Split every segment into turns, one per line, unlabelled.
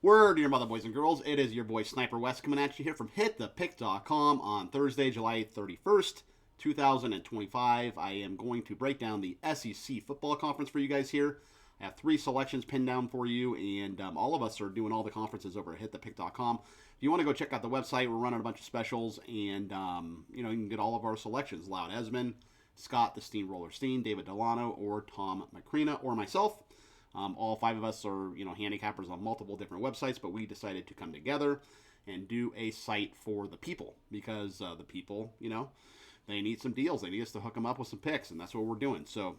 Word to your mother, boys and girls. It is your boy Sniper West coming at you here from hitthepick.com on Thursday, July 31st, 2025. I am going to break down the SEC football conference for you guys here. I have 3 selections pinned down for you, and all of us are doing all the conferences over at hitthepick.com. If you want to go check out the website, we're running a bunch of specials, and you can get all of our selections. Loud Esmond, Scott the Steamroller Steen, David Delano, or Tom Macrina, or myself. All 5 of us are, handicappers on multiple different websites, but we decided to come together and do a site for the people because the people, they need some deals. They need us to hook them up with some picks, and that's what we're doing. So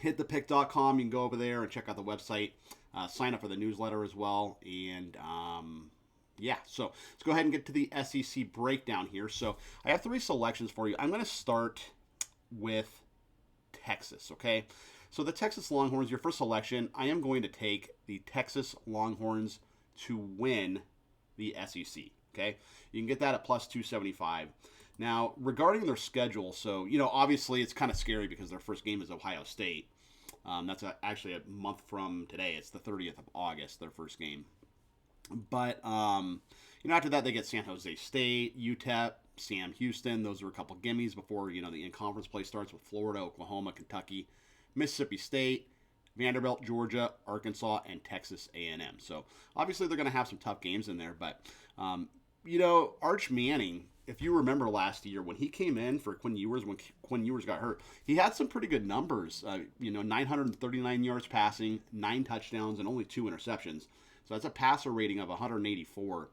hitthepick.com, you can go over there and check out the website, sign up for the newsletter as well, and so let's go ahead and get to the SEC breakdown here. So I have 3 selections for you. I'm going to start with Texas, okay? So the Texas Longhorns, your first selection, I am going to take the Texas Longhorns to win the SEC, okay? You can get that at plus 275. Now, regarding their schedule, so, obviously it's kind of scary because their first game is Ohio State. That's actually a month from today. It's the 30th of August, their first game. But, after that they get San Jose State, UTEP, Sam Houston. Those are a couple gimmies before, the in-conference play starts with Florida, Oklahoma, Kentucky, Mississippi State, Vanderbilt, Georgia, Arkansas, and Texas A&M. So obviously they're going to have some tough games in there. But, Arch Manning, if you remember last year when he came in for Quinn Ewers, when Quinn Ewers got hurt, he had some pretty good numbers. 939 yards passing, 9 touchdowns, and only 2 interceptions. So that's a passer rating of 184.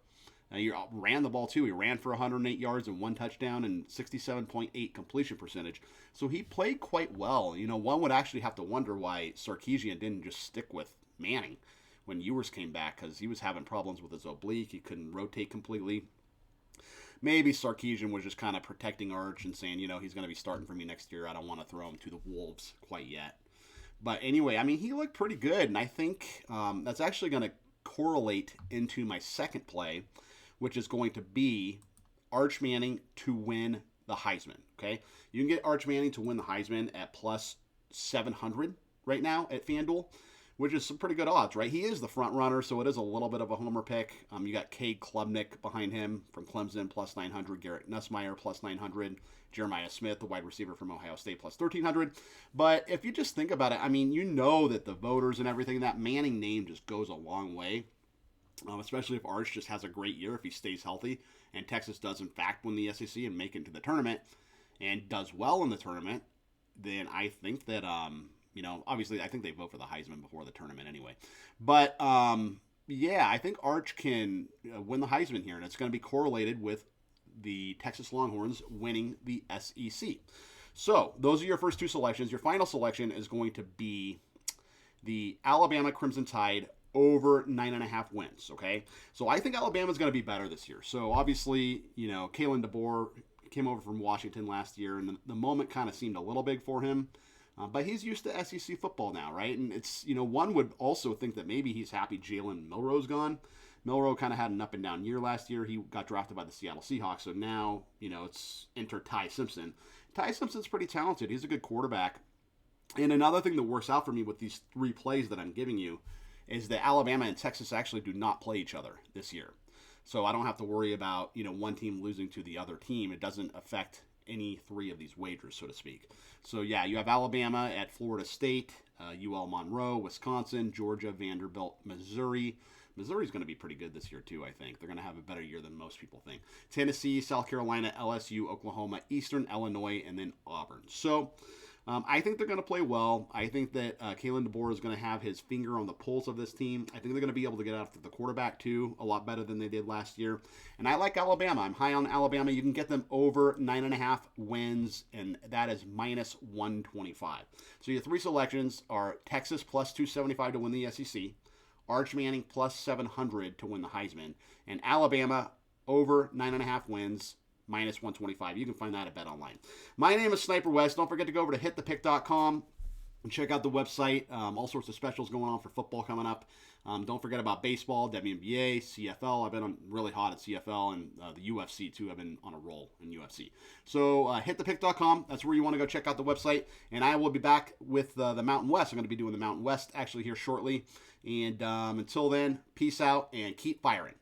He ran the ball too. He ran for 108 yards and 1 touchdown and 67.8 completion percentage. So he played quite well. One would actually have to wonder why Sarkisian didn't just stick with Manning when Ewers came back, because he was having problems with his oblique. He couldn't rotate completely. Maybe Sarkisian was just kind of protecting Arch and saying, he's going to be starting for me next year. I don't want to throw him to the wolves quite yet. But anyway, he looked pretty good, and I think that's actually going to correlate into my second play, which is going to be Arch Manning to win the Heisman, okay? You can get Arch Manning to win the Heisman at plus 700 right now at FanDuel, which is some pretty good odds, right? He is the front runner, so it is a little bit of a homer pick. You got Cade Klubnik behind him from Clemson, plus 900. Garrett Nussmeier, plus 900. Jeremiah Smith, the wide receiver from Ohio State, plus 1,300. But if you just think about it, that the voters and everything, that Manning name just goes a long way. Especially if Arch just has a great year, if he stays healthy, and Texas does in fact win the SEC and make it to the tournament, and does well in the tournament, then I think that, obviously I think they vote for the Heisman before the tournament anyway. But, I think Arch can win the Heisman here, and it's going to be correlated with the Texas Longhorns winning the SEC. So, those are your first 2 selections. Your final selection is going to be the Alabama Crimson Tide over 9.5 wins, okay? So I think Alabama's going to be better this year. So obviously, Kalen DeBoer came over from Washington last year, and the moment kind of seemed a little big for him. But he's used to SEC football now, right? And it's, one would also think that maybe he's happy Jalen Milroe's gone. Milroe kind of had an up and down year last year. He got drafted by the Seattle Seahawks, so now, it's enter Ty Simpson. Ty Simpson's pretty talented. He's a good quarterback. And another thing that works out for me with these 3 plays that I'm giving you is that Alabama and Texas actually do not play each other this year. So I don't have to worry about, one team losing to the other team. It doesn't affect any 3 of these wagers, so to speak. So, you have Alabama at Florida State, UL Monroe, Wisconsin, Georgia, Vanderbilt, Missouri. Missouri's going to be pretty good this year, too, I think. They're going to have a better year than most people think. Tennessee, South Carolina, LSU, Oklahoma, Eastern Illinois, and then Auburn. So I think they're going to play well. I think that Kalen DeBoer is going to have his finger on the pulse of this team. I think they're going to be able to get after the quarterback, too, a lot better than they did last year. And I like Alabama. I'm high on Alabama. You can get them over 9.5 wins, and that is minus 125. So your 3 selections are Texas plus 275 to win the SEC, Arch Manning plus 700 to win the Heisman, and Alabama over 9.5 wins, minus 125. You can find that at BetOnline. My name is Sniper West. Don't forget to go over to hitthepick.com. Check out the website. All sorts of specials going on for football coming up. Don't forget about baseball, WNBA, CFL. I've been really hot at CFL, and the UFC too. I've been on a roll in UFC. So hitthepick.com. That's where you want to go check out the website. And I will be back with the Mountain West. I'm going to be doing the Mountain West actually here shortly. And until then, peace out and keep firing.